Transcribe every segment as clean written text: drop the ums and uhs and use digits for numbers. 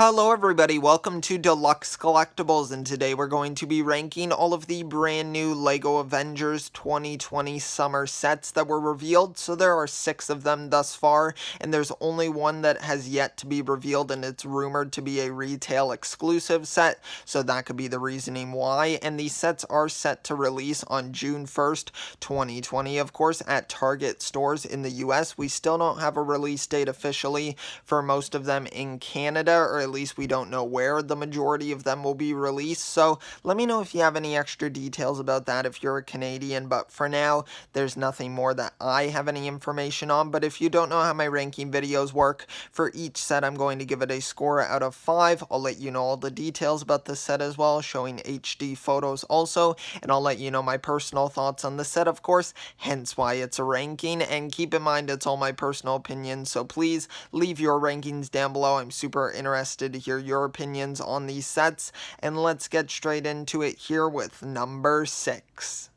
Hello everybody, welcome to Deluxe Collectibles, and today we're going to be ranking all of the brand new LEGO Avengers 2020 summer sets that were revealed. So there are 6 of them thus far, and there's only one that has yet to be revealed, and it's rumored to be a retail exclusive set, so that could be the reasoning why. And these sets are set to release on June 1st, 2020, of course, at Target stores in the US. We still don't have a release date officially for most of them in Canada, or at least we don't know where the majority of them will be released. So let me know if you have any extra details about that if you're a Canadian, but for now there's nothing more that I have any information on. But if you don't know how my ranking videos work, for each set I'm going to give it a score out of 5. I'll let you know all the details about the set as well, showing HD photos also, and I'll let you know my personal thoughts on the set, of course, hence why it's a ranking. And keep in mind, it's all my personal opinions, so please leave your rankings down below. I'm super interested to hear your opinions on these sets, and let's get straight into it here with number 6.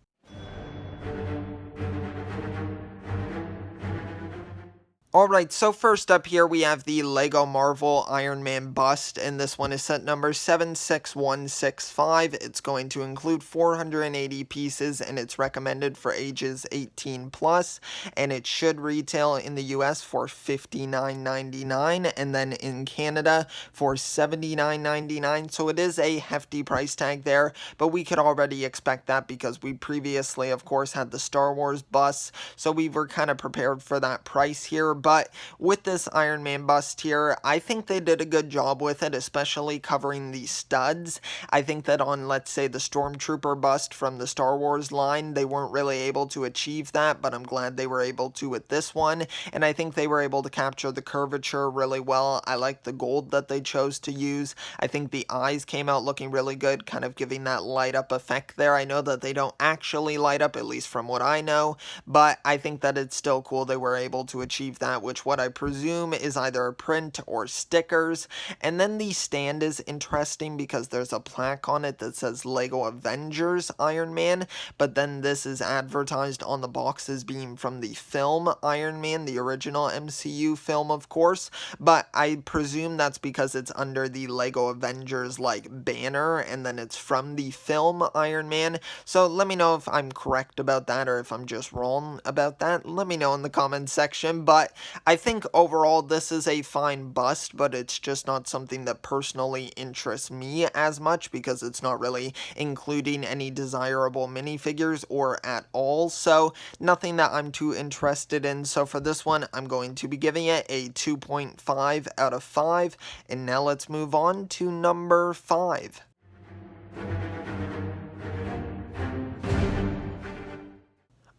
Alright, so first up here we have the LEGO Marvel Iron Man bust, and this one is set number 76165. It's going to include 480 pieces, and it's recommended for ages 18 plus, and it should retail in the US for $59.99, and then in Canada for $79.99, so it is a hefty price tag there, but we could already expect that because we previously, of course, had the Star Wars bust, so we were kind of prepared for that price here. But with this Iron Man bust here, I think they did a good job with it, especially covering the studs. I think that on, let's say, the Stormtrooper bust from the Star Wars line, they weren't really able to achieve that, but I'm glad they were able to with this one, and I think they were able to capture the curvature really well. I like the gold that they chose to use. I think the eyes came out looking really good, kind of giving that light up effect there. I know that they don't actually light up, at least from what I know, but I think that it's still cool they were able to achieve that, which what I presume is either a print or stickers. And then the stand is interesting because there's a plaque on it that says LEGO Avengers Iron Man, but then this is advertised on the box as being from the film Iron Man, the original MCU film, of course, but I presume that's because it's under the LEGO Avengers like banner, and then it's from the film Iron Man. So let me know if I'm correct about that or if I'm just wrong about that. Let me know in the comments section. But I think overall this is a fine bust, but it's just not something that personally interests me as much because it's not really including any desirable minifigures or at all, so nothing that I'm too interested in. So for this one, I'm going to be giving it a 2.5 out of 5, and now let's move on to number 5.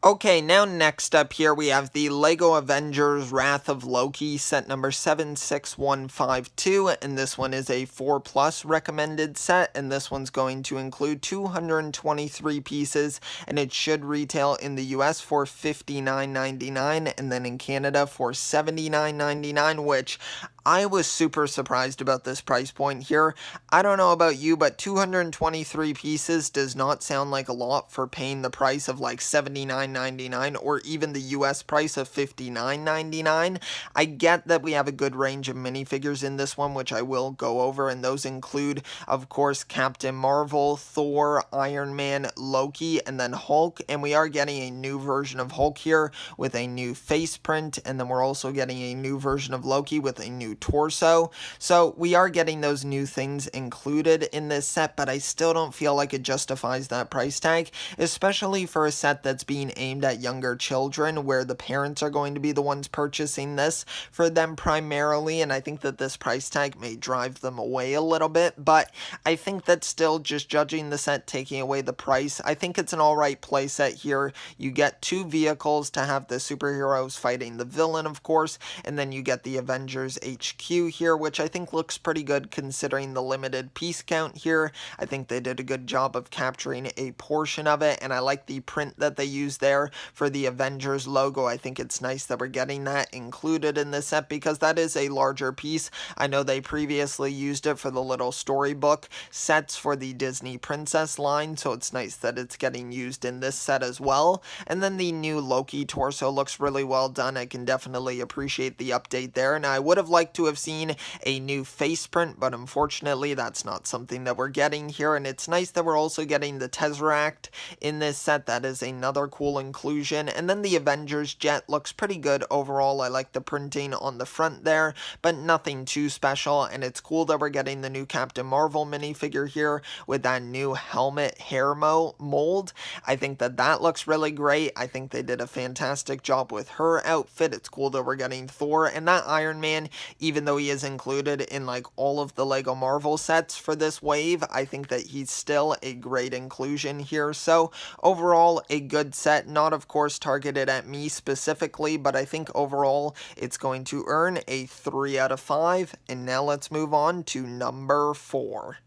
Okay, now next up here we have the LEGO Avengers Wrath of Loki set number 76152, and this one is a 4+ recommended set, and this one's going to include 223 pieces, and it should retail in the US for $59.99, and then in Canada for $79.99, which I was super surprised about this price point here. I don't know about you, but 223 pieces does not sound like a lot for paying the price of like $79.99 or even the US price of $59.99. I get that we have a good range of minifigures in this one, which I will go over, and those include, of course, Captain Marvel, Thor, Iron Man, Loki, and then Hulk, and we are getting a new version of Hulk here with a new face print, and then we're also getting a new version of Loki with a new torso. So we are getting those new things included in this set, but I still don't feel like it justifies that price tag, especially for a set that's being aimed at younger children, where the parents are going to be the ones purchasing this for them primarily, and I think that this price tag may drive them away a little bit. But I think that still, just judging the set, taking away the price, I think it's an alright play set here. You get 2 vehicles to have the superheroes fighting the villain, of course, and then you get the Avengers HQ here, which I think looks pretty good considering the limited piece count here. I think they did a good job of capturing a portion of it, and I like the print that they used there for the Avengers logo. I think it's nice that we're getting that included in this set because that is a larger piece. I know they previously used it for the little storybook sets for the Disney Princess line, so it's nice that it's getting used in this set as well. And then the new Loki torso looks really well done. I can definitely appreciate the update there, and I would have liked like to have seen a new face print, but unfortunately that's not something that we're getting here, and it's nice that we're also getting the Tesseract in this set. That is another cool inclusion. And then the Avengers jet looks pretty good overall. I like the printing on the front there, but nothing too special, and it's cool that we're getting the new Captain Marvel minifigure here with that new helmet hair mold. I think that that looks really great. I think they did a fantastic job with her outfit. It's cool that we're getting Thor, and that Iron Man, even though he is included in like all of the Lego Marvel sets for this wave, I think that he's still a great inclusion here. So overall, a good set, not of course targeted at me specifically, but I think overall it's going to earn a 3 out of 5. And now let's move on to number 4.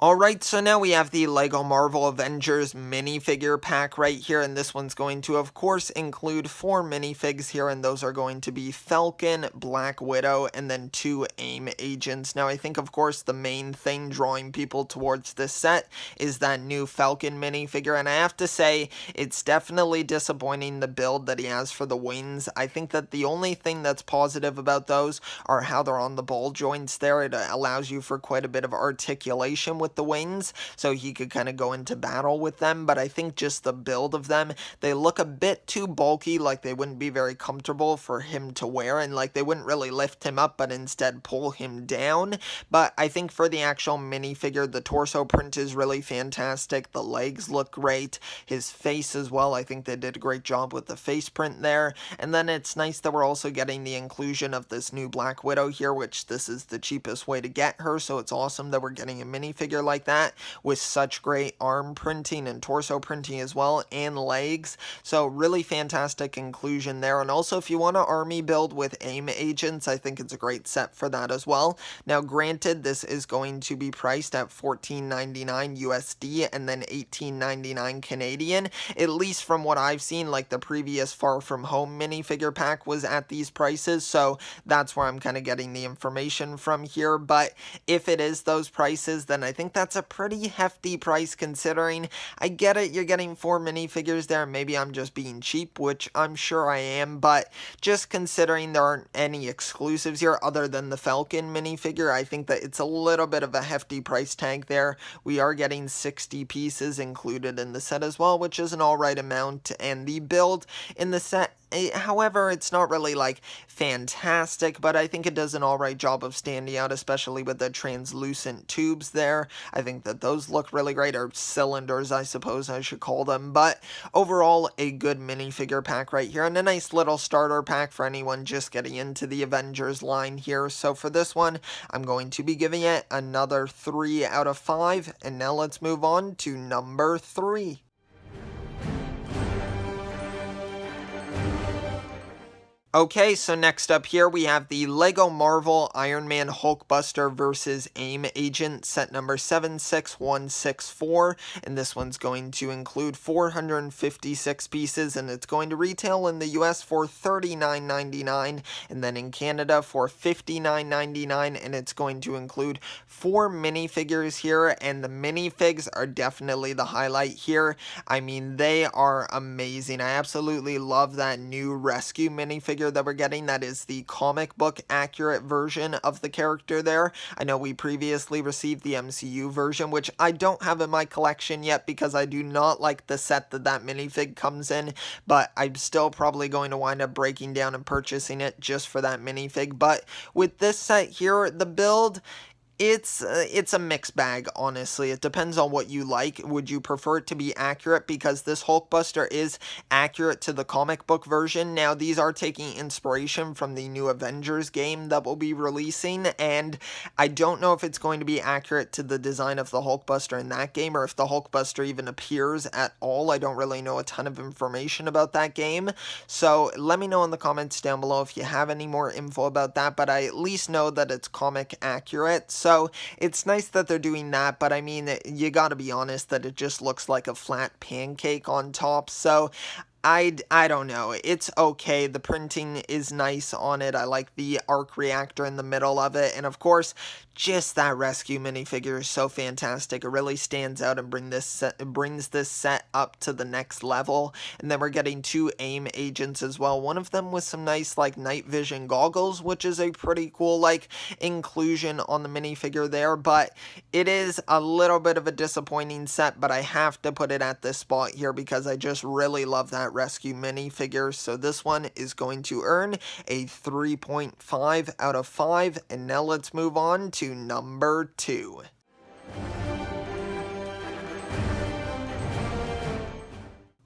Alright, so now we have the LEGO Marvel Avengers minifigure pack right here, and this one's going to, of course, include 4 minifigs here, and those are going to be Falcon, Black Widow, and then 2 AIM agents. Now, I think, of course, the main thing drawing people towards this set is that new Falcon minifigure, and I have to say, it's definitely disappointing the build that he has for the wings. I think that the only thing that's positive about those are how they're on the ball joints there. It allows you for quite a bit of articulation with the wings, so he could kind of go into battle with them, but I think just the build of them, they look a bit too bulky, like they wouldn't be very comfortable for him to wear, and like they wouldn't really lift him up, but instead pull him down. But I think for the actual minifigure, the torso print is really fantastic, the legs look great, his face as well, I think they did a great job with the face print there, and then it's nice that we're also getting the inclusion of this new Black Widow here, which this is the cheapest way to get her, so it's awesome that we're getting a minifigure like that with such great arm printing and torso printing as well, and legs. So really fantastic inclusion there. And also, if you want to army build with AIM agents, I think it's a great set for that as well. Now granted, this is going to be priced at $14.99 USD and then $18.99 Canadian, at least from what I've seen. Like the previous Far From Home minifigure pack was at these prices, so that's where I'm kind of getting the information from here. But if it is those prices, then I think that's a pretty hefty price, considering I get it, you're getting 4 minifigures there, maybe I'm just being cheap, which I'm sure I am, but just considering there aren't any exclusives here other than the Falcon minifigure, I think that it's a little bit of a hefty price tag there. We are getting 60 pieces included in the set as well, which is an alright amount, and the build in the set, however, it's not really like fantastic, but I think it does an alright job of standing out, especially with the translucent tubes there. I think that those look really great, or cylinders I suppose I should call them, but overall a good minifigure pack right here, and a nice little starter pack for anyone just getting into the Avengers line here. So for this one, I'm going to be giving it another 3 out of 5, and now let's move on to number 3. Okay, so next up here we have the LEGO Marvel Iron Man Hulkbuster versus AIM Agent set number 76164, and this one's going to include 456 pieces, and it's going to retail in the US for $39.99, and then in Canada for $59.99, and it's going to include 4 minifigures here, and the minifigs are definitely the highlight here. I mean, they are amazing. I absolutely love that new rescue minifigure that we're getting. That is the comic book accurate version of the character there. I know we previously received the MCU version, which I don't have in my collection yet because I do not like the set that that minifig comes in, but I'm still probably going to wind up breaking down and purchasing it just for that minifig. But with this set here, the build, it's a mixed bag, honestly. It depends on what you like. Would you prefer it to be accurate? Because this Hulkbuster is accurate to the comic book version. Now, these are taking inspiration from the new Avengers game that will be releasing, and I don't know if it's going to be accurate to the design of the Hulkbuster in that game, or if the Hulkbuster even appears at all. I don't really know a ton of information about that game, so let me know in the comments down below if you have any more info about that, but I at least know that it's comic accurate. So it's nice that they're doing that, but I mean, you gotta be honest that it just looks like a flat pancake on top. So I don't know. It's okay. The printing is nice on it. I like the arc reactor in the middle of it. And of course, just that rescue minifigure is so fantastic. It really stands out and brings this set up to the next level. And then we're getting two AIM agents as well. One of them with some nice like night vision goggles, which is a pretty cool like inclusion on the minifigure there. But it is a little bit of a disappointing set, but I have to put it at this spot here because I just really love that rescue minifigure. So this one is going to earn a 3.5 out of 5. And now let's move on to number 2.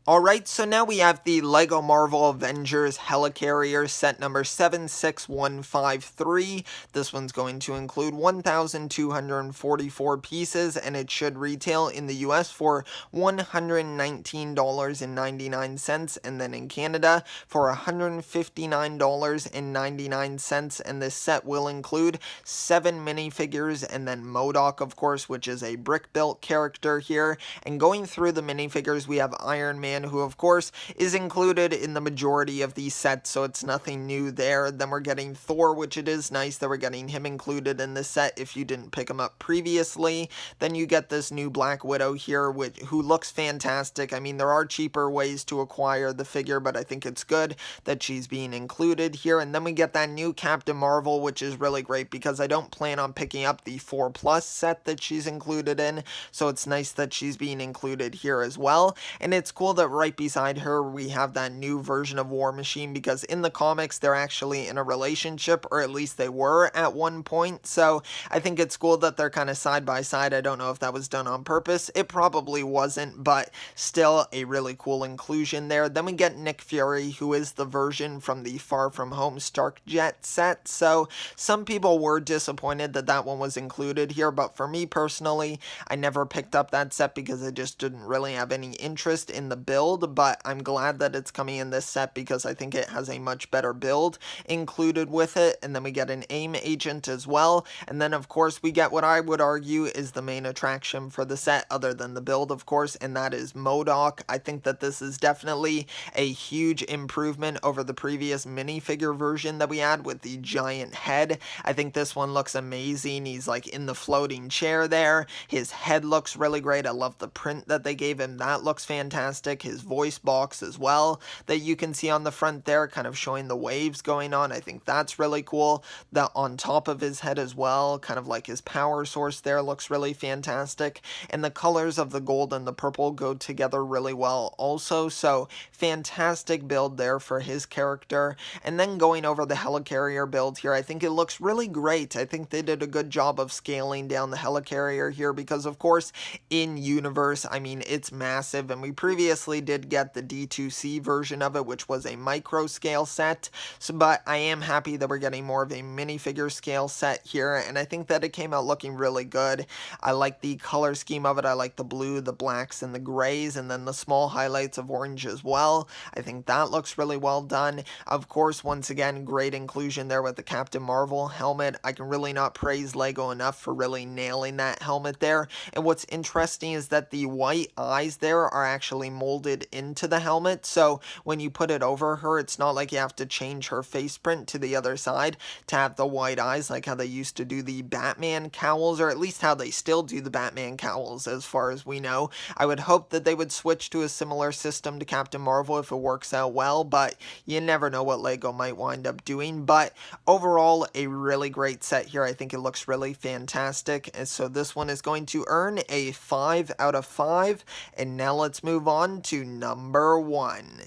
Alright, so now we have the LEGO Marvel Avengers Helicarrier set number 76153. This one's going to include 1,244 pieces, and it should retail in the US for $119.99, and then in Canada for $159.99, and this set will include 7 minifigures, and then MODOK, of course, which is a brick-built character here. And going through the minifigures, we have Iron Man, who of course is included in the majority of these sets, so it's nothing new there. Then we're getting Thor, which it is nice that we're getting him included in this set if you didn't pick him up previously. Then you get this new Black Widow here, who looks fantastic. I mean, there are cheaper ways to acquire the figure, but I think it's good that she's being included here. And then we get that new Captain Marvel, which is really great because I don't plan on picking up the 4+ set that she's included in, so it's nice that she's being included here as well. And it's cool that right beside her we have that new version of War Machine, because in the comics they're actually in a relationship, or at least they were at one point, so I think it's cool that they're kind of side by side. I don't know if that was done on purpose. It probably wasn't, but still a really cool inclusion there. Then we get Nick Fury, who is the version from the Far From Home Stark Jet set, so some people were disappointed that that one was included here, but for me personally, I never picked up that set because I just didn't really have any interest in the build, but I'm glad that it's coming in this set because I think it has a much better build included with it. And then we get an AIM agent as well, and then of course we get what I would argue is the main attraction for the set, other than the build of course, and that is MODOK. I think that this is definitely a huge improvement over the previous minifigure version that we had with the giant head. I think this one looks amazing. He's like in the floating chair there. His head looks really great. I love the print that they gave him. That looks fantastic. His voice box as well that you can see on the front there, kind of showing the waves going on. I think that's really cool. That on top of his head as well, kind of like his power source there, looks really fantastic. And the colors of the gold and the purple go together really well also, so fantastic build there for his character. And then going over the Helicarrier build here, I think it looks really great. I think they did a good job of scaling down the Helicarrier here because of course in universe, I mean, it's massive, and we previously did get the D2C version of it, which was a micro scale set, so but I am happy that we're getting more of a minifigure scale set here, and I think that it came out looking really good. I like the color scheme of it. I like the blue, the blacks, and the grays, and then the small highlights of orange as well. I think that looks really well done. Of course, once again, great inclusion there with the Captain Marvel helmet. I can really not praise LEGO enough for really nailing that helmet there. And what's interesting is that the white eyes there are actually molded into the helmet, so when you put it over her, it's not like you have to change her face print to the other side to have the white eyes like how they used to do the Batman cowls, or at least how they still do the Batman cowls as far as we know. I would hope that they would switch to a similar system to Captain Marvel if it works out well, but you never know what LEGO might wind up doing. But overall, a really great set here. I think it looks really fantastic, and so this one is going to earn a 5 out of 5. And now let's move on to number 1.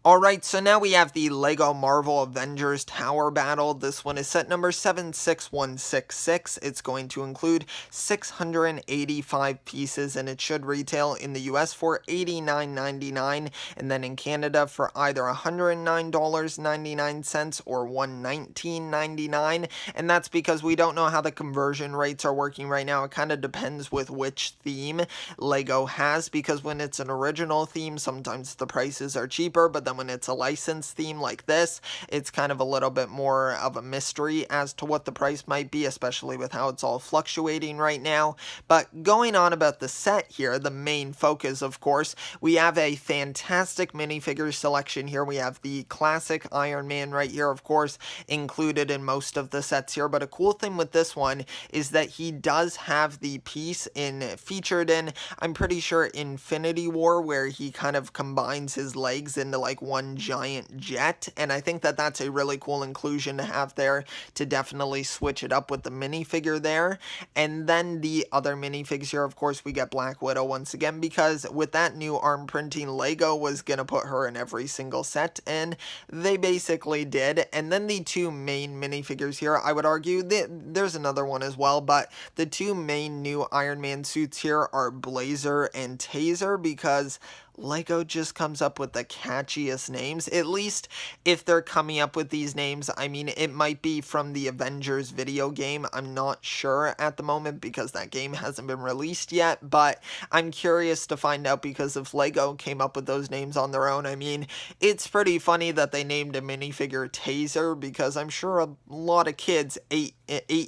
Alright, so now we have the LEGO Marvel Avengers Tower Battle. This one is set number 76166. It's going to include 685 pieces, and it should retail in the US for $89.99, and then in Canada for either $109.99 or $119.99, and that's because we don't know how the conversion rates are working right now. It kind of depends with which theme LEGO has, because when it's an original theme, sometimes the prices are cheaper, but then when it's a license theme like this, it's kind of a little bit more of a mystery as to what the price might be, especially with how it's all fluctuating right now. But going on about the set here, the main focus, of course, we have a fantastic minifigure selection here. We have the classic Iron Man right here, of course, included in most of the sets here. But a cool thing with this one is that he does have the piece featured in, I'm pretty sure, Infinity War, where he kind of combines his legs into like one giant jet. And I think that that's a really cool inclusion to have there, to definitely switch it up with the minifigure there. And then the other minifigs here, of course, we get Black Widow once again, because with that new arm printing, Lego was gonna put her in every single set, and they basically did. And then the two main minifigures here, I would argue there's another one as well, but the two main new Iron Man suits here are Blazer and Taser, because Lego just comes up with the catchiest names. At least if they're coming up with these names, I mean, it might be from the Avengers video game. I'm not sure at the moment because that game hasn't been released yet, but I'm curious to find out, because if Lego came up with those names on their own, I mean, it's pretty funny that they named a minifigure Taser, because I'm sure a lot of kids 8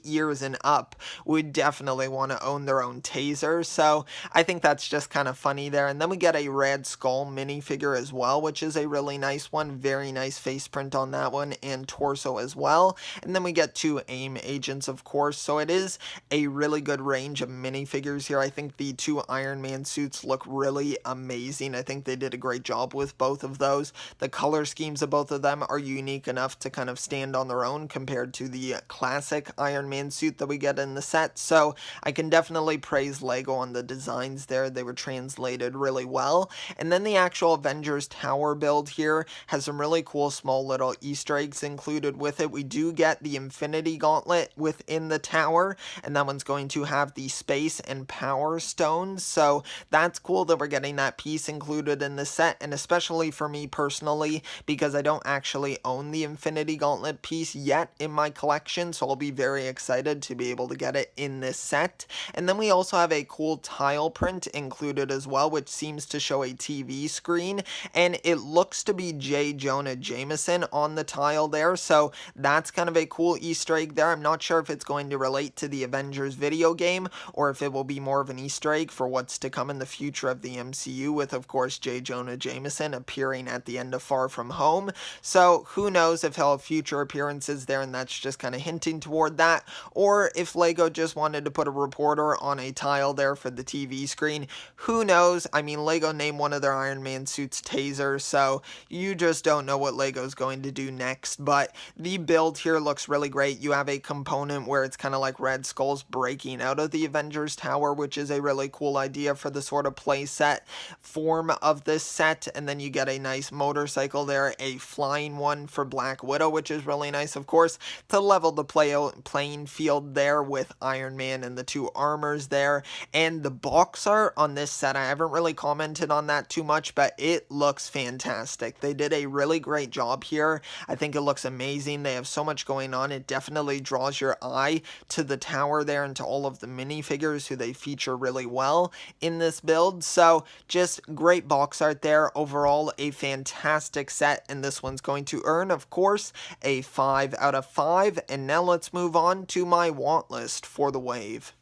years and up would definitely want to own their own Taser. So I think that's just kind of funny there. And then we get a Red Skull minifigure as well, which is a really nice one. Very nice face print on that one, and torso as well. And then we get two AIM agents, of course. So it is a really good range of minifigures here. I think the two Iron Man suits look really amazing. I think they did a great job with both of those. The color schemes of both of them are unique enough to kind of stand on their own compared to the classic Iron Man suit that we get in the set. So I can definitely praise Lego on the designs there. They were translated really well. And then the actual Avengers Tower build here has some really cool small little Easter eggs included with it. We do get the Infinity Gauntlet within the tower, and that one's going to have the space and power stones. So that's cool that we're getting that piece included in the set, and especially for me personally, because I don't actually own the Infinity Gauntlet piece yet in my collection, so I'll be very excited to be able to get it in this set. And then we also have a cool tile print included as well, which seems to show a TV screen, and it looks to be J. Jonah Jameson on the tile there, so that's kind of a cool Easter egg there. I'm not sure if it's going to relate to the Avengers video game, or if it will be more of an Easter egg for what's to come in the future of the MCU, with, of course, J. Jonah Jameson appearing at the end of Far From Home. So who knows if he'll have future appearances there, and that's just kind of hinting toward that, or if Lego just wanted to put a reporter on a tile there for the TV screen. Who knows? I mean, Lego named one of their Iron Man suits Taser, so you just don't know what Lego's going to do next. But the build here looks really great. You have a component where it's kind of like Red Skull's breaking out of the Avengers Tower, which is a really cool idea for the sort of play set form of this set. And then you get a nice motorcycle there, a flying one for Black Widow, which is really nice, of course, to level the playing field there with Iron Man and the two armors there. And the box art on this set, I haven't really commented on that too much, but it looks fantastic. They did a really great job here. I think it looks amazing. They have so much going on. It definitely draws your eye to the tower there and to all of the minifigures who they feature really well in this build. So just great box art there. Overall, a fantastic set, and this one's going to earn, of course, a 5 out of 5. And now let's move on to my want list for the wave.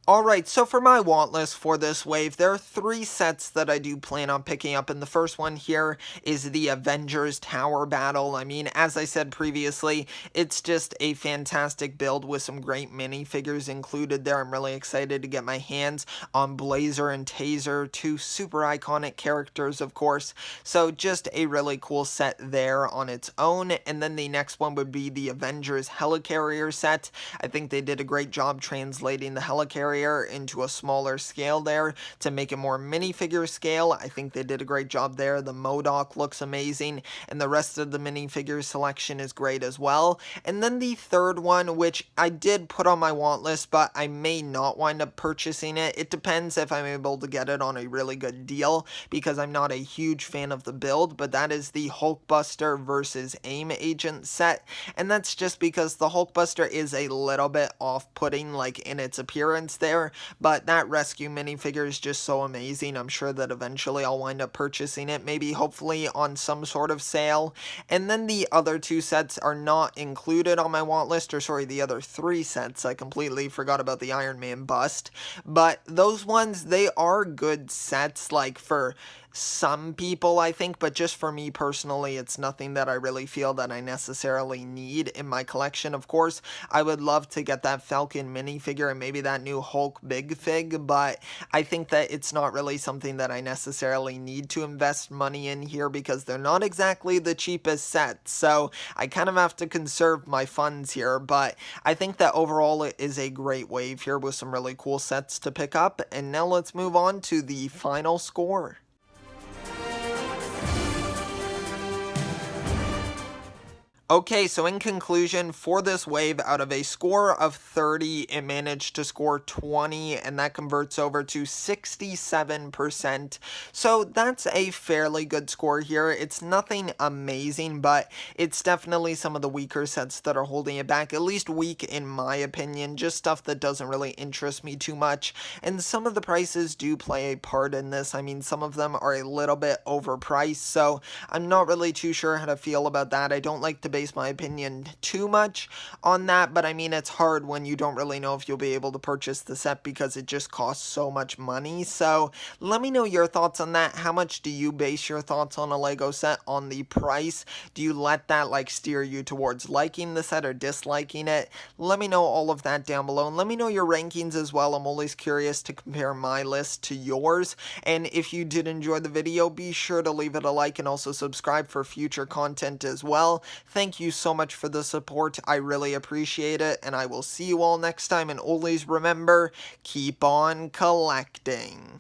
Alright, so for my want list for this wave, there are 3 sets that I do plan on picking up, and the first one here is the Avengers Tower Battle. I mean, as I said previously, it's just a fantastic build with some great minifigures included there. I'm really excited to get my hands on Blazer and Taser, 2 super iconic characters, of course, so just a really cool set there on its own. And then the next one would be the Avengers Helicarrier set. I think they did a great job translating the Helicarrier into a smaller scale there to make it more minifigure scale. I think they did a great job there. The MODOK looks amazing, and the rest of the minifigure selection is great as well. And then the third one, which I did put on my want list, but I may not wind up purchasing it. It depends if I'm able to get it on a really good deal, because I'm not a huge fan of the build, but that is the Hulkbuster versus AIM agent set. And that's just because the Hulkbuster is a little bit off-putting, like in its appearance there, but that rescue minifigure is just so amazing. I'm sure that eventually I'll wind up purchasing it, maybe hopefully on some sort of sale. And then the other two sets are not included on my want list, or sorry, the other three sets. I completely forgot about the Iron Man bust, but those ones, they are good sets, like for some people, I think, but just for me personally, it's nothing that I really feel that I necessarily need in my collection. Of course, I would love to get that Falcon minifigure and maybe that new Hulk Big Fig, but I think that it's not really something that I necessarily need to invest money in here because they're not exactly the cheapest sets, so I kind of have to conserve my funds here. But I think that overall it is a great wave here with some really cool sets to pick up. And now let's move on to the final score. Okay, so in conclusion, for this wave, out of a score of 30, it managed to score 20, and that converts over to 67%. So that's a fairly good score here. It's nothing amazing, but it's definitely some of the weaker sets that are holding it back, at least weak in my opinion, just stuff that doesn't really interest me too much. And some of the prices do play a part in this. I mean, some of them are a little bit overpriced, so I'm not really too sure how to feel about that. I don't like to base my opinion too much on that, but I mean, it's hard when you don't really know if you'll be able to purchase the set because it just costs so much money. So let me know your thoughts on that. How much do you base your thoughts on a Lego set on the price? Do you let that like steer you towards liking the set or disliking it? Let me know all of that down below, and let me know your rankings as well. I'm always curious to compare my list to yours. And if you did enjoy the video, be sure to leave it a like and also subscribe for future content as well. Thank you so much for the support. I really appreciate it, and I will see you all next time. And always remember, keep on collecting.